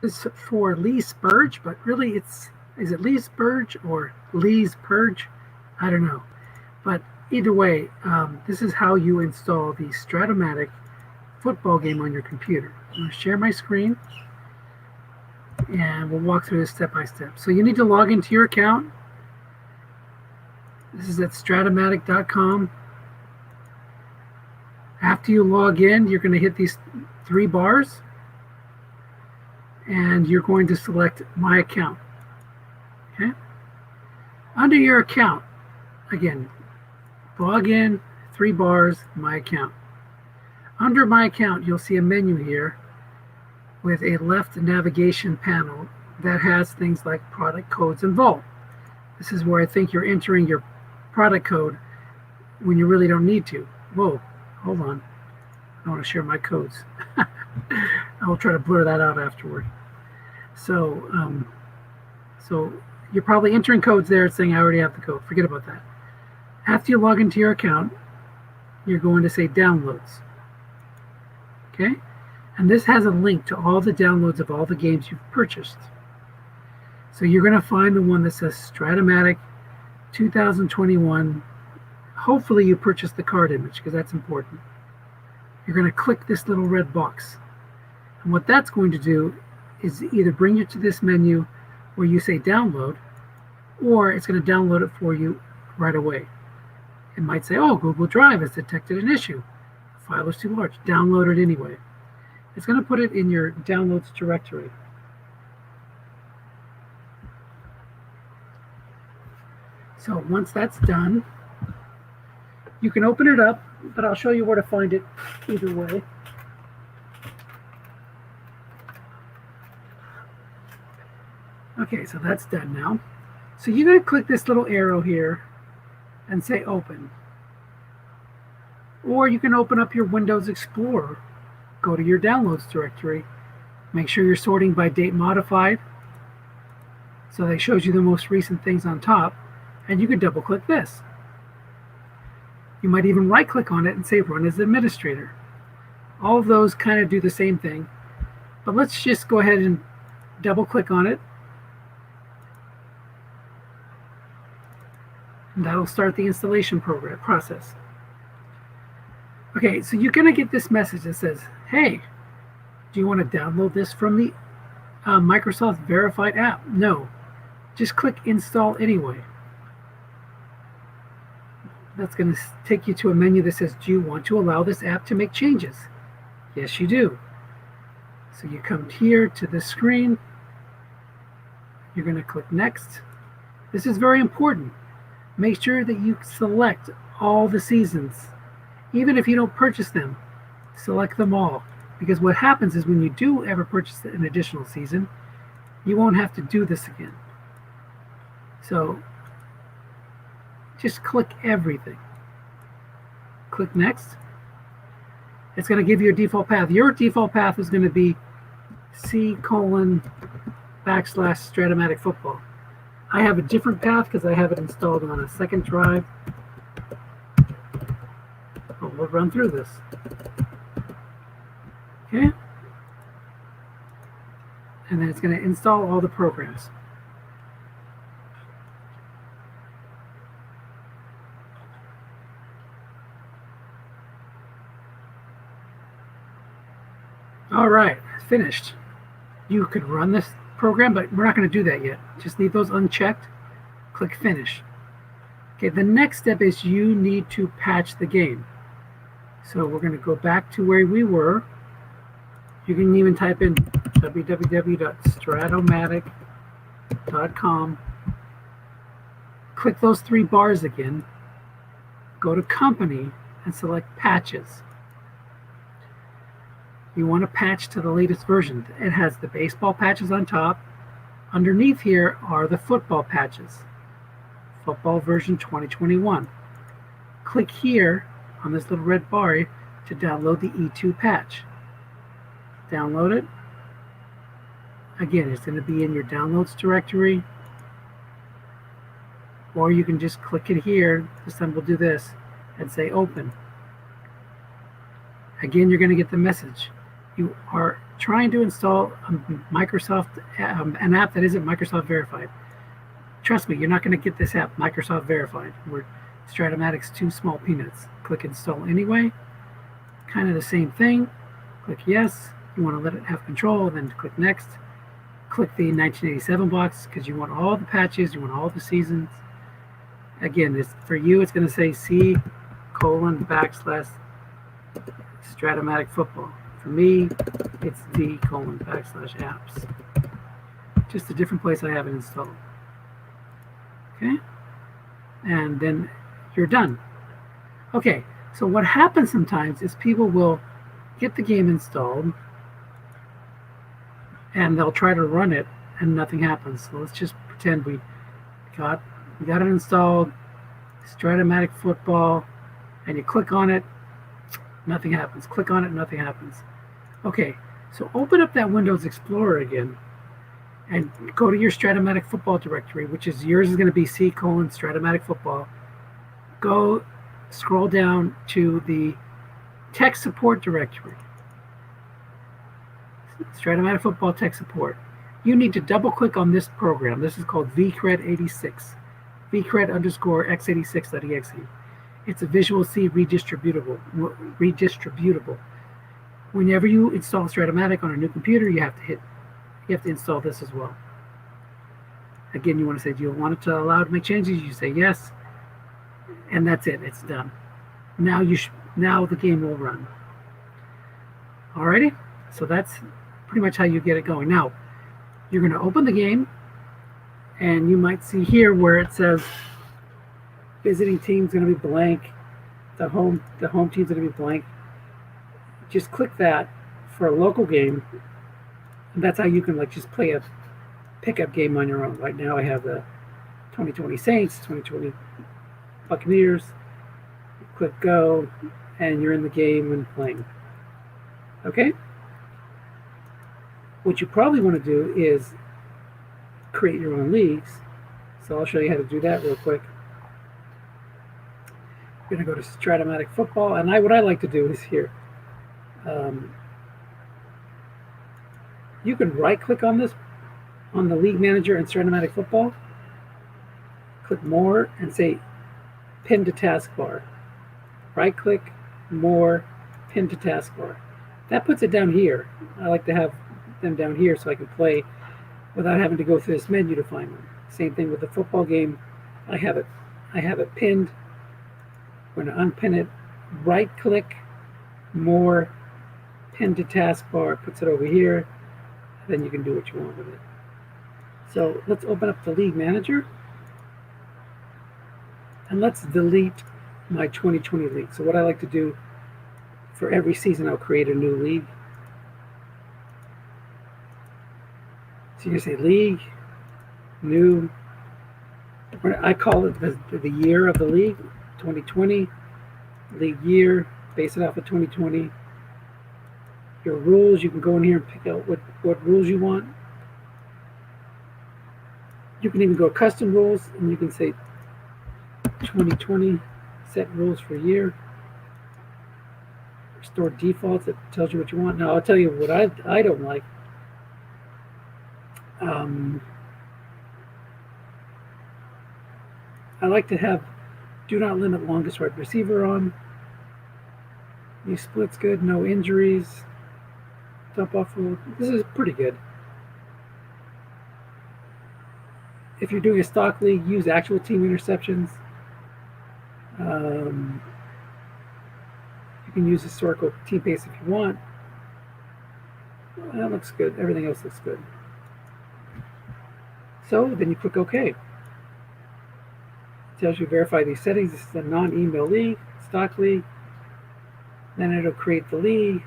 This is for Lee Spurge, but really is it Lee Spurge or Lee's Purge? I don't know. But either way, this is how you install the Strat-O-Matic football game on your computer. I'm going to share my screen and we'll walk through this step by step. So you need to log into your account. This is at stratomatic.com. After you log in, you're going to hit these three bars and you're going to select My Account. Okay? Under your account, again, log in, three bars, My Account. Under My Account, you'll see a menu here with a left navigation panel that has things like product codes and vault. This is where I think you're entering your product code when you really don't need to. Whoa, hold on. I want to share my codes. I will try to blur that out afterward. So you're probably entering codes there saying I already have the code. Forget about that. After you log into your account, you're going to say Downloads. Okay? And this has a link to all the downloads of all the games you've purchased. So you're going to find the one that says Strat-O-Matic 2021. Hopefully you purchased the card image because that's important. You're going to click this little red box. And what that's going to do is either bring you to this menu where you say download, or it's going to download it for you right away. It might say, oh, Google Drive has detected an issue. The file is too large. Download it anyway. It's going to put it in your downloads directory. So once that's done, you can open it up, but I'll show you where to find it either way. Okay, so that's done now. So you're going to click this little arrow here and say open. Or you can open up your Windows Explorer, go to your downloads directory, make sure you're sorting by date modified, so that shows you the most recent things on top, and you can double click this. You might even right click on it and say run as administrator. All of those kind of do the same thing, but let's just go ahead and double click on it. And that'll start the installation process. Okay, so you're going to get this message that says, hey, do you want to download this from the Microsoft Verified app? No, just click install anyway. That's going to take you to a menu that says, do you want to allow this app to make changes? Yes, you do. So you come here to the screen. You're going to click next. This is very important. Make sure that you select all the seasons. Even if you don't purchase them, select them all. Because what happens is when you do ever purchase an additional season, you won't have to do this again. So just click everything. Click next. It's going to give you a default path. Your default path is going to be C:\Strat-O-Matic Football. I have a different path because I have it installed on a second drive. But we'll run through this. Okay? And then it's going to install all the programs. All right, finished. You could run this program, but we're not going to do that yet. Just leave those unchecked. Click Finish. Okay, the next step is you need to patch the game. So we're going to go back to where we were. You can even type in www.stratomatic.com. Click those three bars again. Go to Company and select Patches. You want to patch to the latest version. It has the baseball patches on top. Underneath here are the football patches. Football version 2021. Click here on this little red bar to download the E2 patch. Download it. Again, it's going to be in your downloads directory. Or you can just click it here. This time we'll do this and say open. Again, you're going to get the message. You are trying to install an app that isn't Microsoft verified. Trust me, you're not going to get this app Microsoft verified. Strat-O-Matic's too small peanuts. Click install anyway. Kind of the same thing. Click yes. You want to let it have control, then click next. Click the 1987 box because you want all the patches, you want all the seasons. Again, for you, it's going to say C:\\Strat-O-Matic Football. For me, it's D:\\apps. Just a different place I have it installed. Okay, and then you're done. Okay, so what happens sometimes is people will get the game installed and they'll try to run it and nothing happens. So let's just pretend we got it installed, Strat-O-Matic Football, and you click on it, nothing happens. Click on it, nothing happens. Okay, so open up that Windows Explorer again and go to your Strat-O-Matic Football directory, which is yours is going to be C:\Strat-O-Matic Football. Go scroll down to the tech support directory. Strat-O-Matic Football Tech Support. You need to double click on this program. This is called vcred86. vcred_x86.exe. It's a Visual C redistributable. Whenever you install Strat-O-Matic on a new computer, you have to install this as well. Again, you want to say, do you want it to allow to make changes? You say yes, and that's it. It's done. Now the game will run. Alrighty, so that's pretty much how you get it going. Now, you're going to open the game, and you might see here where it says visiting team's going to be blank. The home team's going to be blank. Just click that for a local game. And that's how you can just play a pickup game on your own. Right now I have the 2020 Saints, 2020 Buccaneers. Click go, and you're in the game and playing. Okay? What you probably want to do is create your own leagues. So I'll show you how to do that real quick. I'm going to go to Strat-O-Matic Football, and what I like to do is here. You can right-click on this, on the League Manager in Strat-O-Matic Football. Click More and say Pin to Taskbar. Right-click, More, Pin to Taskbar. That puts it down here. I like to have them down here so I can play without having to go through this menu to find them. Same thing with the football game. I have it pinned. We're going to unpin it. Right-click, More, Pin to Taskbar. Puts it over here. Then you can do what you want with it. So let's open up the League Manager. And let's delete my 2020 league. So what I like to do for every season, I'll create a new league. So you say League, New. I call it the year of the league, 2020. League year, base it off of 2020. Your rules, you can go in here and pick out what rules you want. You can even go custom rules, and you can say 2020, set rules for year. Restore defaults, it tells you what you want. Now I'll tell you what I don't like. I like to have do not limit longest wide receiver on. New split's good, no injuries. Dump off rule. This is pretty good. If you're doing a stock league, use actual team interceptions. You can use historical team base if you want. Well, that looks good. Everything else looks good. So then you click OK. It tells you verify these settings. This is a non-email league, stock league. Then it'll create the league.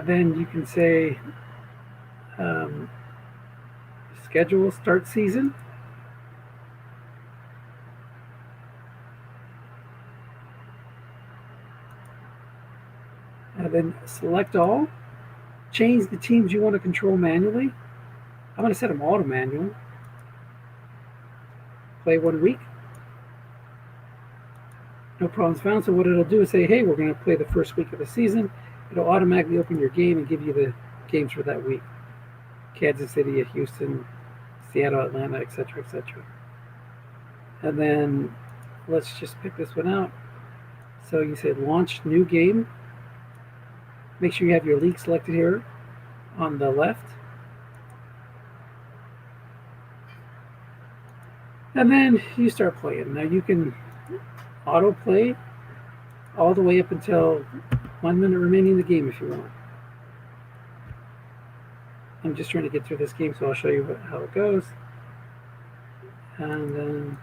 Then you can say schedule start season. And then select all. Change the teams you want to control manually. I'm going to set them all to manual. Play 1 week. No problems found. So what it'll do is say, hey, we're going to play the first week of the season. It'll automatically open your game and give you the games for that week. Kansas City, Houston, Seattle, Atlanta, etc., etc. And then let's just pick this one out. So you said launch new game. Make sure you have your league selected here on the left. And then you start playing. Now you can auto play all the way up until 1 minute remaining in the game if you want. I'm just trying to get through this game, so I'll show you how it goes. And then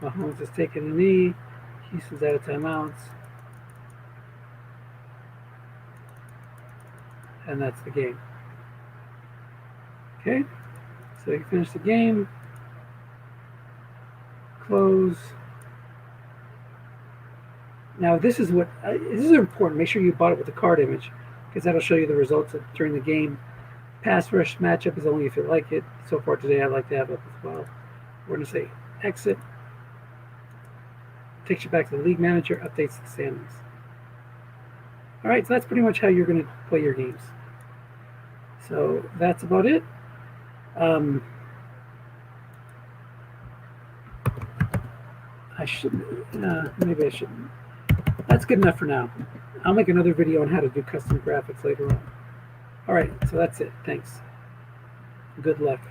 Mahomes is taking a knee. Houston's out of timeouts. And that's the game. Okay, so you finish the game. Close. Now this is important. Make sure you bought it with the card image, because that'll show you the results during the game. Pass rush matchup is only if you like it. So far today, I'd like to have it as well. We're going to say exit. Takes you back to the league manager, updates the standings. All right, so that's pretty much how you're going to play your games. So that's about it. I shouldn't, maybe I shouldn't. That's good enough for now. I'll make another video on how to do custom graphics later on. All right, so that's it. Thanks. Good luck.